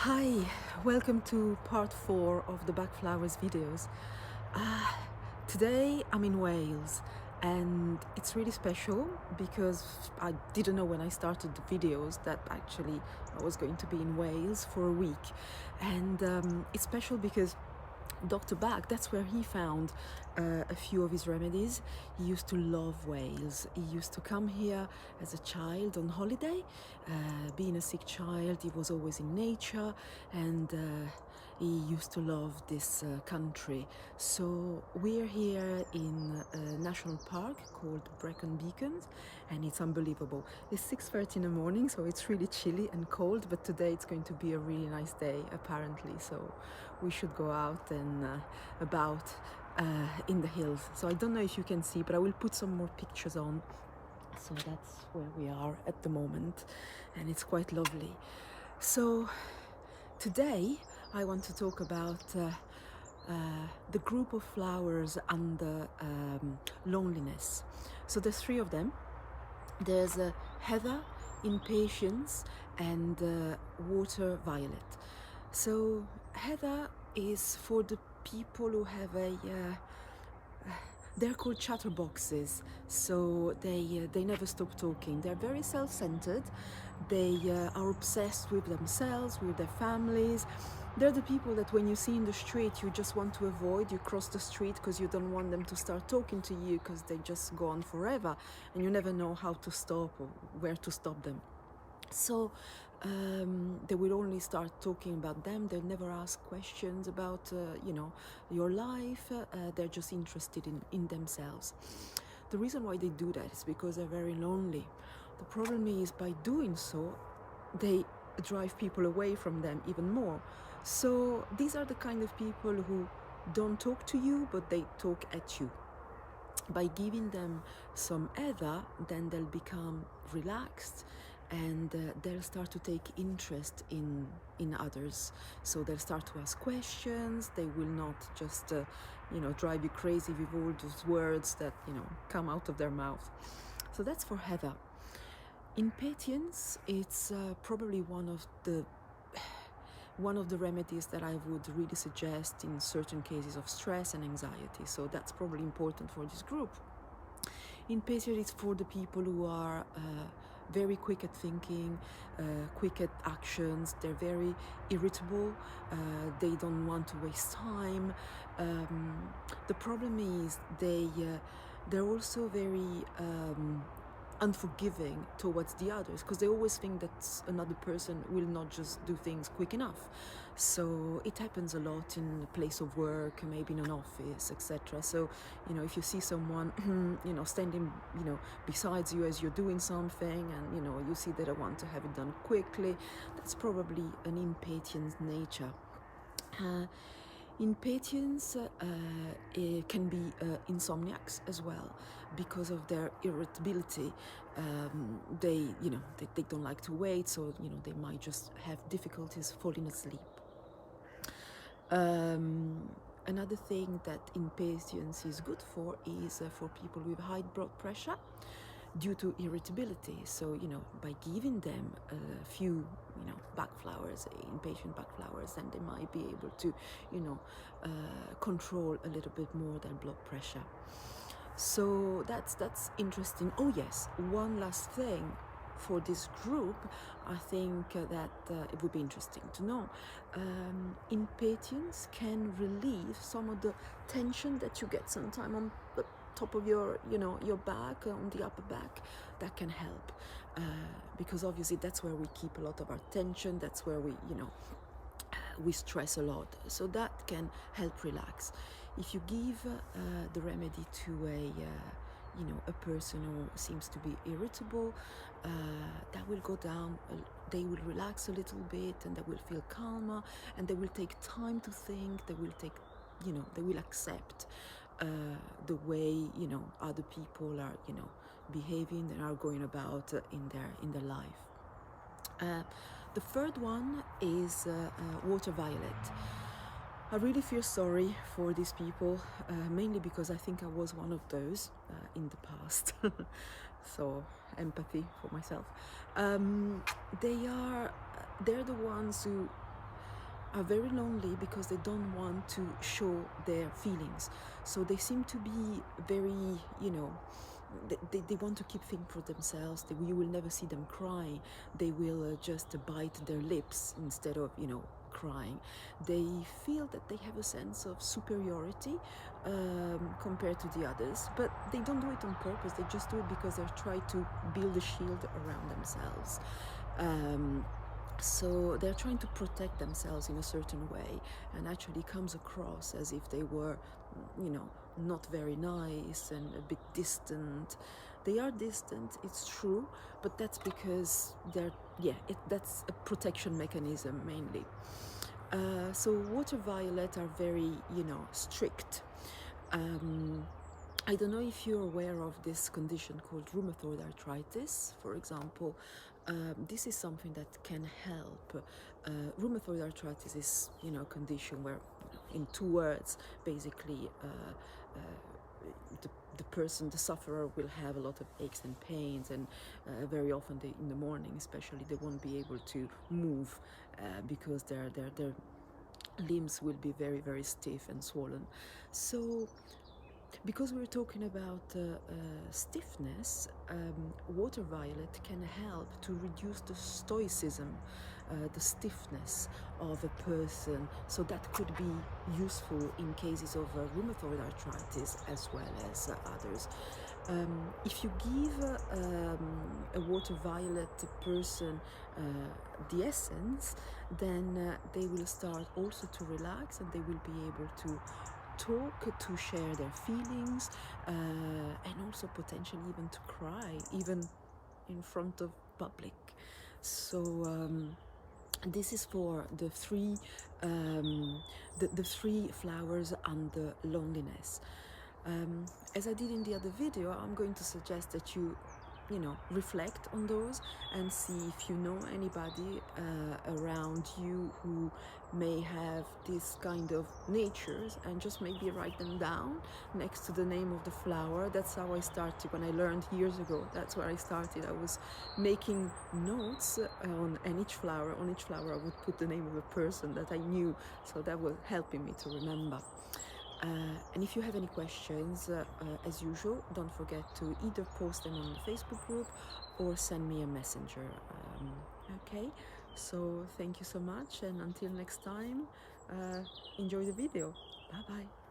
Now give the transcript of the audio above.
Hi, welcome to part 4 of the Bach Flowers videos. Today I'm in Wales and it's really special because I didn't know when I started the videos that actually I was going to be in Wales for a week. And it's special because Dr. Bach, that's where he found a few of his remedies. He used to love Wales. He used to come here as a child on holiday. Being a sick child, he was always in nature, and he used to love this country. So we're here in a national park called Brecon Beacons, and it's unbelievable. It's 6:30 in the morning, so it's really chilly and cold, but today it's going to be a really nice day apparently, so we should go out and about in the hills. So I don't know if you can see, but I will put some more pictures on. So that's where we are at the moment, and it's quite lovely. So today I want to talk about the group of flowers under loneliness. So there's 3 of them. There's heather, impatience, and water violet. So heather is for the people who have they're called chatterboxes, so they never stop talking. They're very self-centered. They are obsessed with themselves, with their families. They're the people that when you see in the street, you just want to avoid. You cross the street because you don't want them to start talking to you because they just go on forever, and you never know how to stop or where to stop them. So they will only start talking about them. They'll never ask questions about, your life. They're just interested in themselves. The reason why they do that is because they're very lonely. The problem is by doing so, they drive people away from them even more. So these are the kind of people who don't talk to you, but they talk at you. By giving them some heather, then they'll become relaxed, and they'll start to take interest in others. So they'll start to ask questions. They will not just drive you crazy with all those words that come out of their mouth. So that's for heather. Impatience, it's probably one of the remedies that I would really suggest in certain cases of stress and anxiety. So that's probably important for this group. Impatience is for the people who are very quick at thinking, quick at actions. They're very irritable. They don't want to waste time. The problem is they're also very unforgiving towards the others, because they always think that another person will not just do things quick enough. So it happens a lot in a place of work, maybe in an office, etc. So if you see someone standing besides you as you're doing something, and you see that they want to have it done quickly, that's probably an impatient nature. Impatience can be insomniacs as well, because of their irritability. They don't like to wait, so they might just have difficulties falling asleep. Another thing that impatience is good for is for people with high blood pressure due to irritability. So by giving them a few Bach flowers, impatient Bach flowers, then they might be able to control a little bit more their blood pressure. So that's interesting. Oh yes, one last thing for this group, I think that it would be interesting to know. Impatience can relieve some of the tension that you get sometimes on the top of your back, on the upper back. That can help, because obviously that's where we keep a lot of our tension. That's where we stress a lot. So that can help relax. If you give the remedy to a person who seems to be irritable, that will go down. They will relax a little bit, and they will feel calmer, and they will take time to think. They will accept the way other people are behaving and are going about in their life. The third one is water violet. I really feel sorry for these people, mainly because I think I was one of those in the past. So empathy for myself. They're the ones who are very lonely because they don't want to show their feelings. So they seem to be very, they want to keep things for themselves. You will never see them cry. They will just bite their lips instead of, crying. They feel that they have a sense of superiority compared to the others, but they don't do it on purpose. They just do it because they're trying to build a shield around themselves. So they're trying to protect themselves in a certain way, and actually comes across as if they were, not very nice and a bit distant. They are distant, it's true, but that's because that's a protection mechanism mainly. So water violet are very, strict. I don't know if you're aware of this condition called rheumatoid arthritis, for example. This is something that can help. Rheumatoid arthritis is, a condition where, in 2 words, basically, the person, the sufferer, will have a lot of aches and pains, and very often in the morning, especially, they won't be able to move because their limbs will be very, very stiff and swollen. So because we're talking about stiffness, water violet can help to reduce the stoicism, the stiffness of a person. So that could be useful in cases of rheumatoid arthritis as well as others. If you give a water violet person the essence, then they will start also to relax, and they will be able to talk, to share their feelings, and also potentially even to cry, even in front of public. So this is for the three flowers under loneliness. As I did in the other video, I'm going to suggest that you reflect on those and see if you know anybody around you who may have this kind of natures, and just maybe write them down next to the name of the flower. That's how I started when I learned years ago. That's where I started. I was making notes on each flower. On each flower I would put the name of a person that I knew, so that was helping me to remember. And if you have any questions, as usual, don't forget to either post them on the Facebook group or send me a messenger. Okay, so thank you so much, and until next time, enjoy the video. Bye bye.